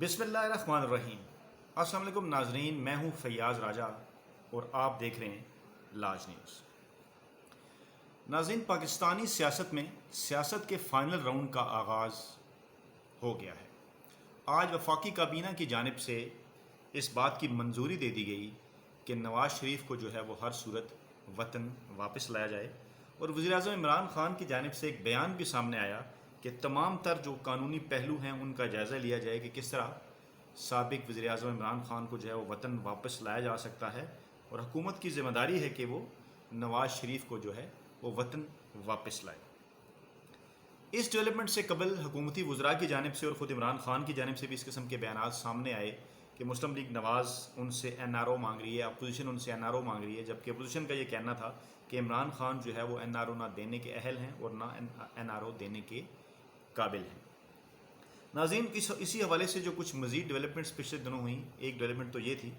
بسم اللہ الرحمن الرحیم۔ السلام علیکم ناظرین، میں ہوں فیاض راجہ اور آپ دیکھ رہے ہیں لاج نیوز۔ ناظرین، پاکستانی سیاست میں سیاست کے فائنل راؤنڈ کا آغاز ہو گیا ہے۔ آج وفاقی کابینہ کی جانب سے اس بات کی منظوری دے دی گئی کہ نواز شریف کو جو ہے وہ ہر صورت وطن واپس لایا جائے، اور وزیر اعظم عمران خان کی جانب سے ایک بیان بھی سامنے آیا کہ تمام تر جو قانونی پہلو ہیں ان کا جائزہ لیا جائے کہ کس طرح سابق وزیر اعظم عمران خان کو جو ہے وہ وطن واپس لایا جا سکتا ہے، اور حکومت کی ذمہ داری ہے کہ وہ نواز شریف کو جو ہے وہ وطن واپس لائے۔ اس ڈیولپمنٹ سے قبل حکومتی وزراء کی جانب سے اور خود عمران خان کی جانب سے بھی اس قسم کے بیانات سامنے آئے کہ مسلم لیگ نواز ان سے این آر او مانگ رہی ہے، اپوزیشن ان سے این آر او مانگ رہی ہے، جبکہ اپوزیشن کا یہ کہنا تھا کہ عمران خان جو ہے وہ این آر او نہ دینے کے اہل ہیں اور نہ این آر او دینے کے قابل ہیں۔ ناظرین، اسی حوالے سے جو کچھ مزید ڈیولپمنٹس پچھلے دنوں ہوئیں، ایک ڈیولپمنٹ تو یہ تھی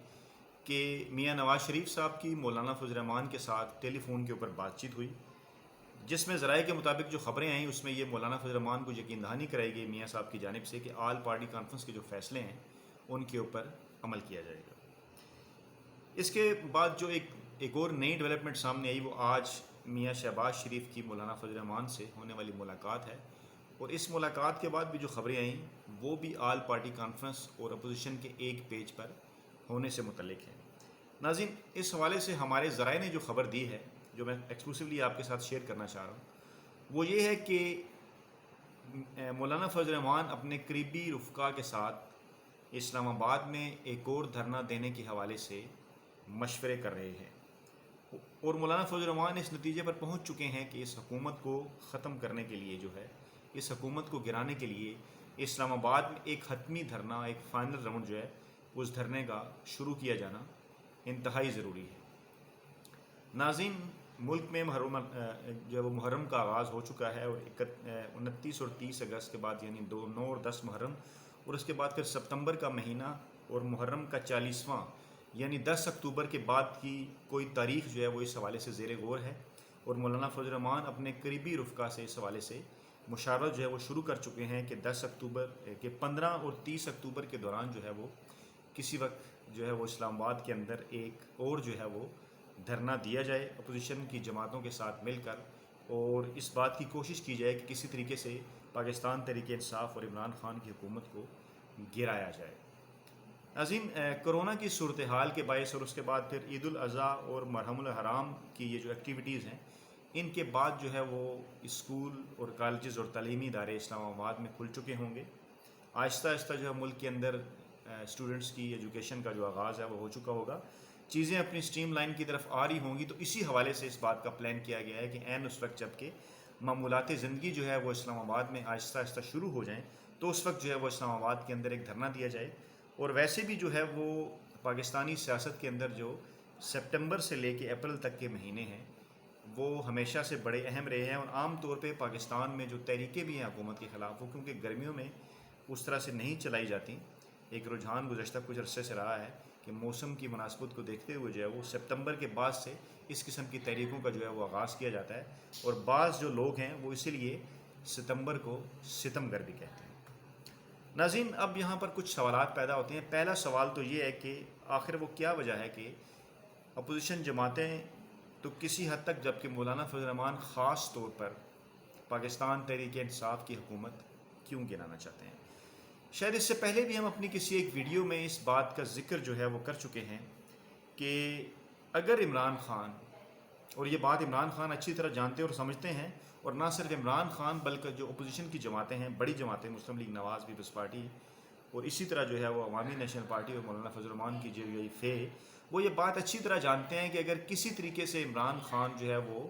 کہ میاں نواز شریف صاحب کی مولانا فضل الرحمان کے ساتھ ٹیلی فون کے اوپر بات چیت ہوئی، جس میں ذرائع کے مطابق جو خبریں آئیں اس میں یہ مولانا فضل الرحمان کو یقین دہانی کرائی گئی میاں صاحب کی جانب سے کہ آل پارٹی کانفرنس کے جو فیصلے ہیں ان کے اوپر عمل کیا جائے گا۔ اس کے بعد جو ایک اور نئی ڈیولپمنٹ سامنے آئی وہ آج میاں شہباز شریف کی مولانا فضل الرحمان سے ہونے والی ملاقات ہے، اور اس ملاقات کے بعد بھی جو خبریں آئیں وہ بھی آل پارٹی کانفرنس اور اپوزیشن کے ایک پیج پر ہونے سے متعلق ہے۔ ناظرین، اس حوالے سے ہمارے ذرائع نے جو خبر دی ہے جو میں ایکسکلوسیولی آپ کے ساتھ شیئر کرنا چاہ رہا ہوں وہ یہ ہے کہ مولانا فضل الرحمان اپنے قریبی رفقا کے ساتھ اسلام آباد میں ایک اور دھرنا دینے کے حوالے سے مشورے کر رہے ہیں، اور مولانا فضل الرحمان اس نتیجے پر پہنچ چکے ہیں کہ اس حکومت کو ختم کرنے کے لیے جو ہے، اس حکومت کو گرانے کے لیے اسلام آباد میں ایک حتمی دھرنا، ایک فائنل راؤنڈ جو ہے اس دھرنے کا شروع کیا جانا انتہائی ضروری ہے۔ ناظرین، ملک میں جو ہے وہ محرم کا آغاز ہو چکا ہے، اور 29 اور 30 اگست کے بعد یعنی 9 اور 10 محرم، اور اس کے بعد پھر ستمبر کا مہینہ اور محرم کا 40واں یعنی 10 اکتوبر کے بعد کی کوئی تاریخ جو ہے وہ اس حوالے سے زیر غور ہے، اور مولانا فضل الرحمان اپنے قریبی رفقا سے اس حوالے سے مشاورت جو ہے وہ شروع کر چکے ہیں کہ 10 اکتوبر کے 15 اور 30 اکتوبر کے دوران جو ہے وہ کسی وقت جو ہے وہ اسلام آباد کے اندر ایک اور جو ہے وہ دھرنا دیا جائے اپوزیشن کی جماعتوں کے ساتھ مل کر، اور اس بات کی کوشش کی جائے کہ کسی طریقے سے پاکستان تحریک انصاف اور عمران خان کی حکومت کو گرایا جائے۔ ناظرین، کرونا کی صورتحال کے باعث اور اس کے بعد پھر عید الاضحیٰ اور محرم الحرام کی یہ جو ایکٹیویٹیز ہیں ان کے بعد جو ہے وہ اسکول اور کالجز اور تعلیمی ادارے اسلام آباد میں کھل چکے ہوں گے۔ آہستہ آہستہ جو ہے ملک کے اندر اسٹوڈنٹس کی ایجوکیشن کا جو آغاز ہے وہ ہو چکا ہوگا، چیزیں اپنی سٹریم لائن کی طرف آ رہی ہوں گی، تو اسی حوالے سے اس بات کا پلان کیا گیا ہے کہ عین اس وقت جب کہ معمولات زندگی جو ہے وہ اسلام آباد میں آہستہ آہستہ شروع ہو جائیں تو اس وقت جو ہے وہ اسلام آباد کے اندر ایک دھرنا دیا جائے۔ اور ویسے بھی جو ہے وہ پاکستانی سیاست کے اندر جو سپٹمبر سے لے کے اپریل تک کے مہینے ہیں وہ ہمیشہ سے بڑے اہم رہے ہیں، اور عام طور پہ پاکستان میں جو تحریکیں بھی ہیں حکومت کے خلاف وہ کیونکہ گرمیوں میں اس طرح سے نہیں چلائی جاتی، ایک رجحان گزشتہ کچھ عرصے سے رہا ہے کہ موسم کی مناسبت کو دیکھتے ہوئے جو ہے وہ سپتمبر کے بعد سے اس قسم کی تحریکوں کا جو ہے وہ آغاز کیا جاتا ہے، اور بعض جو لوگ ہیں وہ اسی لیے ستمبر کو ستمگر بھی کہتے ہیں۔ ناظرین، اب یہاں پر کچھ سوالات پیدا ہوتے ہیں۔ پہلا سوال تو یہ ہے کہ آخر وہ کیا وجہ ہے کہ اپوزیشن جماعتیں تو کسی حد تک، جبکہ مولانا فضل الرحمان خاص طور پر پاکستان تحریک انصاف کی حکومت کیوں گرانا چاہتے ہیں؟ شاید اس سے پہلے بھی ہم اپنی کسی ایک ویڈیو میں اس بات کا ذکر جو ہے وہ کر چکے ہیں کہ اگر عمران خان، اور یہ بات عمران خان اچھی طرح جانتے اور سمجھتے ہیں، اور نہ صرف عمران خان بلکہ جو اپوزیشن کی جماعتیں ہیں، بڑی جماعتیں، مسلم لیگ نواز، پیپلز پارٹی اور اسی طرح جو ہے وہ عوامی نیشنل پارٹی اور مولانا فضل الرحمان کی جو یہ فے، وہ یہ بات اچھی طرح جانتے ہیں کہ اگر کسی طریقے سے عمران خان جو ہے وہ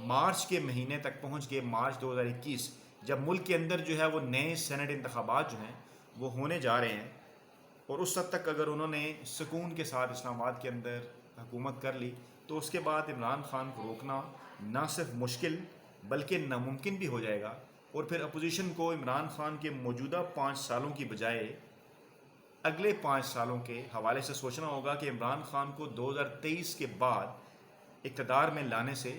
مارچ کے مہینے تک پہنچ گئے، مارچ 2021، جب ملک کے اندر جو ہے وہ نئے سینٹ انتخابات جو ہیں وہ ہونے جا رہے ہیں، اور اس وقت تک اگر انہوں نے سکون کے ساتھ اسلام آباد کے اندر حکومت کر لی تو اس کے بعد عمران خان کو روکنا نہ صرف مشکل بلکہ ناممکن بھی ہو جائے گا، اور پھر اپوزیشن کو عمران خان کے موجودہ 5 سالوں کی بجائے اگلے 5 سالوں کے حوالے سے سوچنا ہوگا کہ عمران خان کو 2023 کے بعد اقتدار میں لانے سے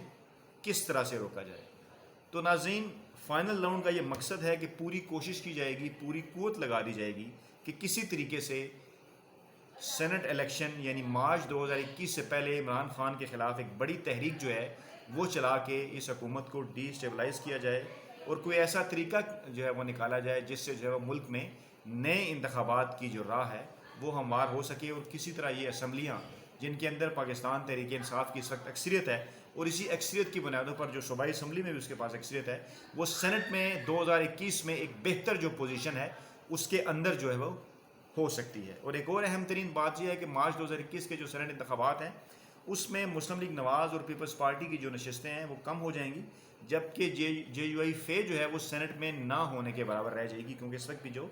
کس طرح سے روکا جائے۔ تو ناظرین، فائنل راؤنڈ کا یہ مقصد ہے کہ پوری کوشش کی جائے گی، پوری قوت لگا دی جائے گی کہ کسی طریقے سے سینٹ الیکشن یعنی مارچ 2021 سے پہلے عمران خان کے خلاف ایک بڑی تحریک جو ہے وہ چلا کے اس حکومت کو ڈی اسٹیبلائز کیا جائے، اور کوئی ایسا طریقہ جو ہے وہ نکالا جائے جس سے جو ہے وہ ملک میں نئے انتخابات کی جو راہ ہے وہ ہموار ہو سکے، اور کسی طرح یہ اسمبلیاں جن کے اندر پاکستان تحریک انصاف کی اس وقت اکثریت ہے، اور اسی اکثریت کی بنیادوں پر جو صوبائی اسمبلی میں بھی اس کے پاس اکثریت ہے، وہ سینٹ میں 2021 میں ایک بہتر جو پوزیشن ہے اس کے اندر جو ہے وہ ہو سکتی ہے۔ اور ایک اور اہم ترین بات یہ ہے کہ مارچ 2021 کے جو سینٹ انتخابات ہیں اس میں مسلم لیگ نواز اور پیپلز پارٹی کی جو نشستیں ہیں وہ کم ہو جائیں گی، جبکہ جے یو آئی فے جو ہے وہ سینٹ میں نہ ہونے کے برابر رہ جائے گی، کیونکہ اس وقت بھی جو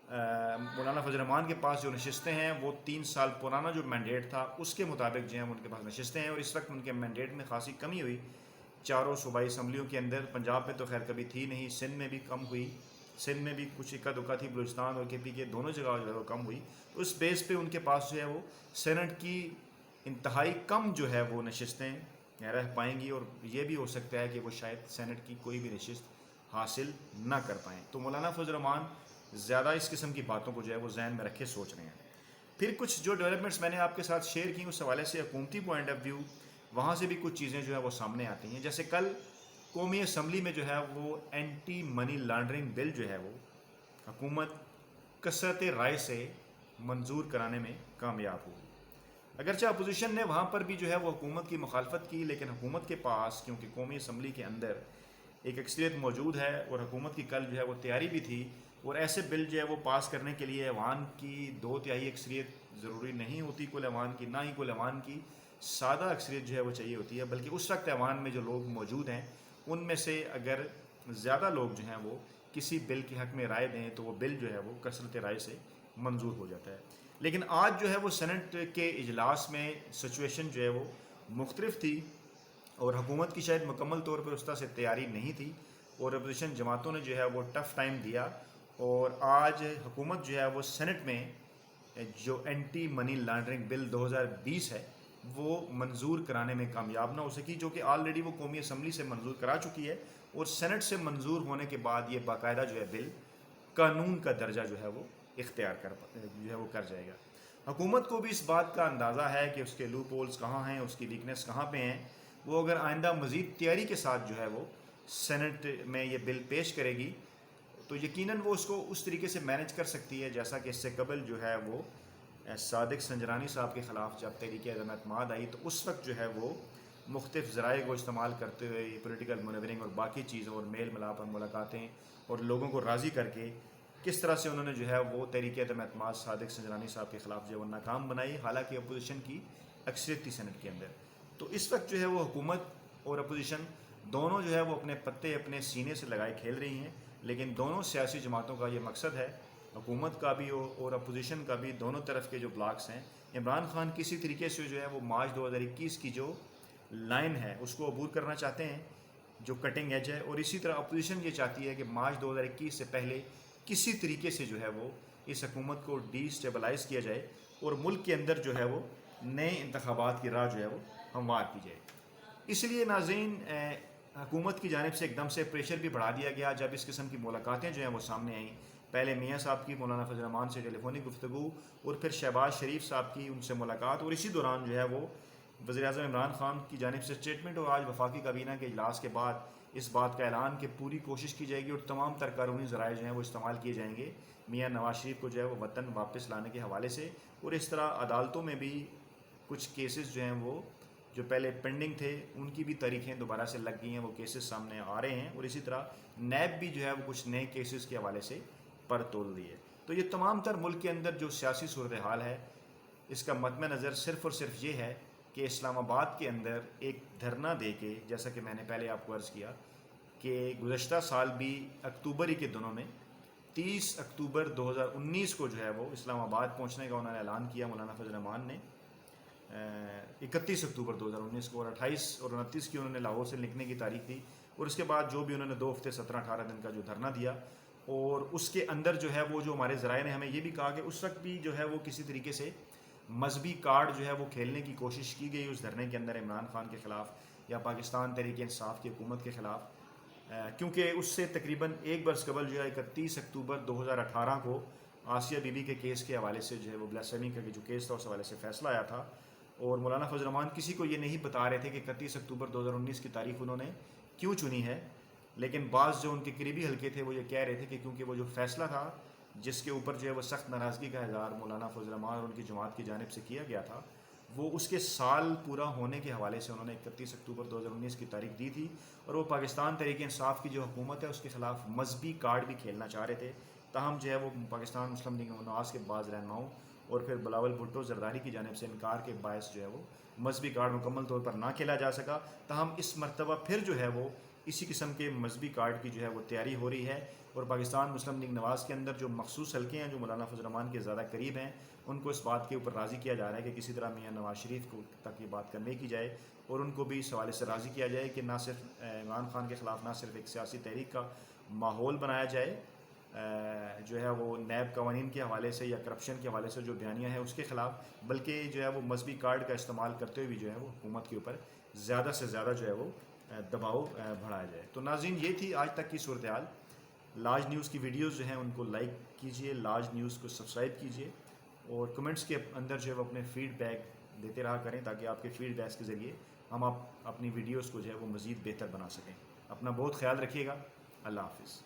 مولانا فضل الرحمان کے پاس جو نشستیں ہیں وہ 3 سال پرانا جو مینڈیٹ تھا اس کے مطابق جو ہیں ان کے پاس نشستیں ہیں، اور اس وقت ان کے مینڈیٹ میں خاصی کمی ہوئی چاروں صوبائی اسمبلیوں کے اندر۔ پنجاب میں تو خیر کبھی تھی نہیں، سندھ میں بھی کم ہوئی، سندھ میں بھی کچھ اکا دکا تھی، بلوچستان اور کے پی کے دونوں جگہ جو ہے وہ کم ہوئی، تو اس بیس پہ ان کے پاس جو ہے وہ سینٹ کی انتہائی کم جو ہے وہ نشستیں رہ پائیں گی، اور یہ بھی ہو سکتا ہے کہ وہ شاید سینٹ کی کوئی بھی نشست حاصل نہ کر پائیں۔ تو مولانا فضل الرحمان زیادہ اس قسم کی باتوں کو جو ہے وہ ذہن میں رکھے سوچ رہے ہیں۔ پھر کچھ جو ڈیولپمنٹس میں نے آپ کے ساتھ شیئر کی اس حوالے سے حکومتی پوائنٹ آف ویو وہاں سے بھی کچھ چیزیں جو ہے وہ سامنے آتی ہیں، جیسے کل قومی اسمبلی میں جو ہے وہ اینٹی منی لانڈرنگ بل جو ہے وہ حکومت کثرت رائے سے منظور کرانے میں کامیاب ہوئی۔ اگرچہ اپوزیشن نے وہاں پر بھی جو ہے وہ حکومت کی مخالفت کی، لیکن حکومت کے پاس کیونکہ قومی اسمبلی کے اندر ایک اکثریت موجود ہے اور حکومت کی کل جو ہے وہ تیاری بھی تھی، اور ایسے بل جو ہے وہ پاس کرنے کے لیے ایوان کی 2/3 اکثریت ضروری نہیں ہوتی، کل ایوان کی، نہ ہی کل ایوان کی سادہ اکثریت جو ہے وہ چاہیے ہوتی ہے، بلکہ اس وقت ایوان میں جو لوگ موجود ہیں ان میں سے اگر زیادہ لوگ جو ہیں وہ کسی بل کے حق میں رائے دیں تو وہ بل جو ہے وہ کثرت رائے سے منظور ہو جاتا ہے۔ لیکن آج جو ہے وہ سینٹ کے اجلاس میں سچویشن جو ہے وہ مختلف تھی، اور حکومت کی شاید مکمل طور پر اس طرح سے تیاری نہیں تھی، اور اپوزیشن جماعتوں نے جو ہے وہ ٹف ٹائم دیا، اور آج حکومت جو ہے وہ سینٹ میں جو اینٹی منی لانڈرنگ بل 2020 ہے وہ منظور کرانے میں کامیاب نہ ہو سکی، جو کہ آلریڈی وہ قومی اسمبلی سے منظور کرا چکی ہے، اور سینٹ سے منظور ہونے کے بعد یہ باقاعدہ جو ہے بل قانون کا درجہ جو ہے وہ اختیار کر جائے گا۔ حکومت کو بھی اس بات کا اندازہ ہے کہ اس کے لوپ ہولز کہاں ہیں، اس کی ویکنیس کہاں پہ ہیں، وہ اگر آئندہ مزید تیاری کے ساتھ جو ہے وہ سینٹ میں یہ بل پیش کرے گی تو یقیناً وہ اس کو اس طریقے سے مینج کر سکتی ہے جیسا کہ اس سے قبل جو ہے وہ صادق سنجرانی صاحب کے خلاف جب تحریک عدم اعتماد آئی تو اس وقت جو ہے وہ مختلف ذرائع کو استعمال کرتے ہوئے پولیٹیکل مونیورنگ اور باقی چیزوں اور میل ملاپ اور ملاقاتیں اور لوگوں کو راضی کر کے کس طرح سے انہوں نے جو ہے وہ تحریک عدم اعتماد صادق سنجرانی صاحب کے خلاف جو ہے وہ ناکام بنائی، حالانکہ اپوزیشن کی اکثریت تھی سینٹ کے اندر۔ تو اس وقت جو ہے وہ حکومت اور اپوزیشن دونوں جو ہے وہ اپنے پتے اپنے سینے سے لگائے کھیل رہی ہیں، لیکن دونوں سیاسی جماعتوں کا یہ مقصد ہے، حکومت کا بھی اور اپوزیشن کا بھی، دونوں طرف کے جو بلاکس ہیں، عمران خان کسی طریقے سے جو ہے وہ مارچ 2021 کی جو لائن ہے اس کو عبور کرنا چاہتے ہیں جو کٹنگ ایج ہے، اور اسی طرح اپوزیشن یہ چاہتی ہے کہ مارچ 2021 سے پہلے کسی طریقے سے جو ہے وہ اس حکومت کو ڈی اسٹیبلائز کیا جائے اور ملک کے اندر جو ہے وہ نئے انتخابات کی راہ جو ہے وہ ہموار کی جائے۔ اس لیے ناظرین حکومت کی جانب سے ایک دم سے پریشر بھی بڑھا دیا گیا جب اس قسم کی ملاقاتیں جو ہیں وہ سامنے آئیں، پہلے میاں صاحب کی مولانا فضل الرحمان سے ٹیلی فونک گفتگو، اور پھر شہباز شریف صاحب کی ان سے ملاقات، اور اسی دوران جو ہے وہ وزیر اعظم عمران خان کی جانب سے اسٹیٹمنٹ، اور آج وفاقی کابینہ کے اجلاس کے بعد اس بات کا اعلان کہ پوری کوشش کی جائے گی اور تمام تر قانونی ذرائع جو ہیں وہ استعمال کیے جائیں گے میاں نواز شریف کو جو ہے وہ وطن واپس لانے کے حوالے سے، اور اس طرح عدالتوں میں بھی کچھ کیسز جو ہیں وہ جو پہلے پینڈنگ تھے ان کی بھی تاریخیں دوبارہ سے لگ گئی ہیں، وہ کیسز سامنے آ رہے ہیں، اور اسی طرح نیب بھی جو ہے وہ کچھ نئے کیسز کے حوالے سے پر تول رہی ہے۔ تو یہ تمام تر ملک کے اندر جو سیاسی صورتحال ہے اس کا مد نظر صرف اور صرف یہ ہے کہ اسلام آباد کے اندر ایک دھرنا دے کے، جیسا کہ میں نے پہلے آپ کو عرض کیا کہ گزشتہ سال بھی اکتوبر ہی کے دنوں میں 30 اکتوبر 2019 کو جو ہے وہ اسلام آباد پہنچنے کا انہوں نے اعلان کیا مولانا فضل الرحمان نے، 31 اکتوبر 2019 کو، اور 28 اور 29 کی انہوں نے لاہور سے نکلنے کی تاریخ دی، اور اس کے بعد جو بھی انہوں نے 2 ہفتے 17-18 دن کا جو دھرنا دیا، اور اس کے اندر جو ہے وہ جو ہمارے ذرائع نے ہمیں یہ بھی کہا کہ اس وقت بھی جو ہے وہ کسی طریقے سے مذہبی کارڈ جو ہے وہ کھیلنے کی کوشش کی گئی اس دھرنے کے اندر عمران خان کے خلاف یا پاکستان تحریک انصاف کی حکومت کے خلاف، کیونکہ اس سے تقریباً ایک برس قبل جو ہے 31 اکتوبر 2018 کو آسیہ بی بی کے کیس کے حوالے سے جو ہے وہ بلیسمی کا جو کیس تھا اس حوالے سے فیصلہ آیا تھا، اور مولانا فضل الرحمان کسی کو یہ نہیں بتا رہے تھے کہ 31 اکتوبر 2019 کی تاریخ انہوں نے کیوں چنی ہے، لیکن بعض جو ان کے قریبی حلقے تھے وہ یہ کہہ رہے تھے کہ کیونکہ وہ جو فیصلہ تھا جس کے اوپر جو ہے وہ سخت ناراضگی کا اظہار مولانا فضل الرحمان اور ان کی جماعت کی جانب سے کیا گیا تھا، وہ اس کے سال پورا ہونے کے حوالے سے انہوں نے 31 اکتوبر 2019 کی تاریخ دی تھی، اور وہ پاکستان تحریک انصاف کی جو حکومت ہے اس کے خلاف مذہبی کارڈ بھی کھیلنا چاہ رہے تھے، تاہم جو ہے وہ پاکستان مسلم لیگ نواز کے بعض رہنماؤں اور پھر بلاول بھٹو زرداری کی جانب سے انکار کے باعث جو ہے وہ مذہبی کارڈ مکمل طور پر نہ کھیلا جا سکا، تاہم اس مرتبہ پھر جو ہے وہ اسی قسم کے مذہبی کارڈ کی جو ہے وہ تیاری ہو رہی ہے، اور پاکستان مسلم لیگ نواز کے اندر جو مخصوص حلقے ہیں جو مولانا فضل الرحمان کے زیادہ قریب ہیں ان کو اس بات کے اوپر راضی کیا جا رہا ہے کہ کسی طرح میاں نواز شریف کو تک یہ بات کرنے کی جائے، اور ان کو بھی اس حوالے سے راضی کیا جائے کہ نہ صرف عمران خان کے خلاف نہ صرف ایک سیاسی تحریک کا ماحول بنایا جائے جو ہے وہ نیب قوانین کے حوالے سے یا کرپشن کے حوالے سے جو بیانیاں ہیں اس کے خلاف، بلکہ جو ہے وہ مذہبی کارڈ کا استعمال کرتے ہوئے بھی جو ہے وہ حکومت کے اوپر زیادہ سے زیادہ جو ہے وہ دباؤ بڑھایا جائے۔ تو ناظرین یہ تھی آج تک کی صورتحال۔ لاج نیوز کی ویڈیوز جو ہیں ان کو لائک کیجئے، لاج نیوز کو سبسکرائب کیجئے، اور کمنٹس کے اندر جو ہے وہ اپنے فیڈ بیک دیتے رہا کریں تاکہ آپ کے فیڈ بیکس کے ذریعے ہم اپنی ویڈیوز کو جو ہے وہ مزید بہتر بنا سکیں۔ اپنا بہت خیال رکھیے گا۔ اللہ حافظ۔